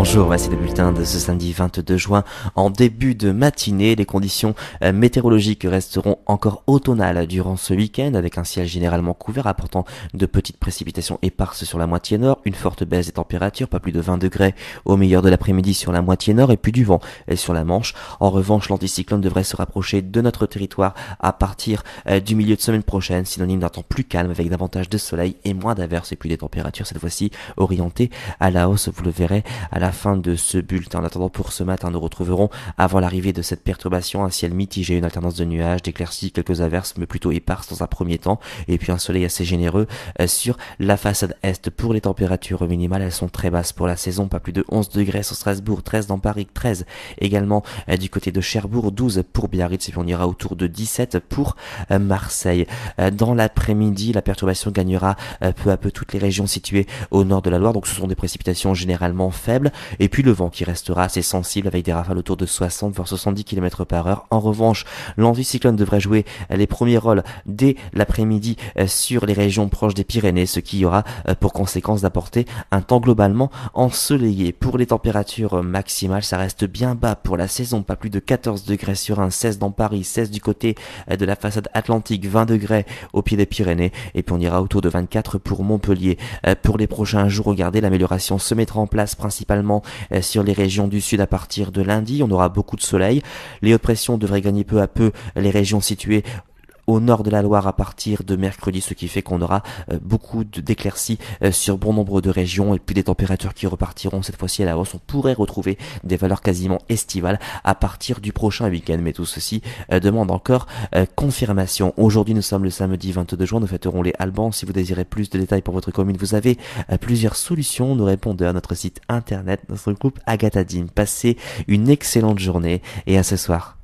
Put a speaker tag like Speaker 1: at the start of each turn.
Speaker 1: Bonjour, voici le bulletin de ce samedi 22 juin. En début de matinée, les conditions météorologiques resteront encore automnales durant ce week-end, avec un ciel généralement couvert apportant de petites précipitations éparses sur la moitié nord, une forte baisse des températures, pas plus de 20 degrés au meilleur de l'après-midi sur la moitié nord, et puis du vent sur la Manche. En revanche, l'anticyclone devrait se rapprocher de notre territoire à partir du milieu de semaine prochaine, synonyme d'un temps plus calme avec davantage de soleil et moins d'averses, et puis des températures cette fois-ci orientées à la hausse, vous le verrez à la fin de ce bulletin. En attendant, pour ce matin, nous retrouverons, avant l'arrivée de cette perturbation, un ciel mitigé, une alternance de nuages, d'éclaircies, quelques averses, mais plutôt éparses dans un premier temps, et puis un soleil assez généreux sur la façade est. Pour les températures minimales, elles sont très basses pour la saison, pas plus de 11 degrés sur Strasbourg, 13 dans Paris, 13 également du côté de Cherbourg, 12 pour Biarritz, et puis on ira autour de 17 pour Marseille. Dans l'après-midi, la perturbation gagnera peu à peu toutes les régions situées au nord de la Loire, donc ce sont des précipitations généralement faibles, et puis le vent qui restera assez sensible avec des rafales autour de 60 voire 70 km par heure. En revanche, l'anticyclone devrait jouer les premiers rôles dès l'après-midi sur les régions proches des Pyrénées, ce qui aura pour conséquence d'apporter un temps globalement ensoleillé. Pour les températures maximales, ça reste bien bas pour la saison, pas plus de 14 degrés sur un, 16 dans Paris, 16 du côté de la façade atlantique, 20 degrés au pied des Pyrénées, et puis on ira autour de 24 pour Montpellier. Pour les prochains jours, regardez, l'amélioration se mettra en place principalement sur les régions du sud à partir de lundi. On aura beaucoup de soleil. Les hautes pressions devraient gagner peu à peu les régions situées au nord de la Loire à partir de mercredi, ce qui fait qu'on aura beaucoup d'éclaircies sur bon nombre de régions, et puis des températures qui repartiront cette fois-ci à la hausse. On pourrait retrouver des valeurs quasiment estivales à partir du prochain week-end, mais tout ceci demande encore confirmation. Aujourd'hui, nous sommes le samedi 22 juin, nous fêterons les Albans. Si vous désirez plus de détails pour votre commune, vous avez plusieurs solutions, nos répondeurs, notre site internet, notre groupe Agathadim. Passez une excellente journée et à ce soir.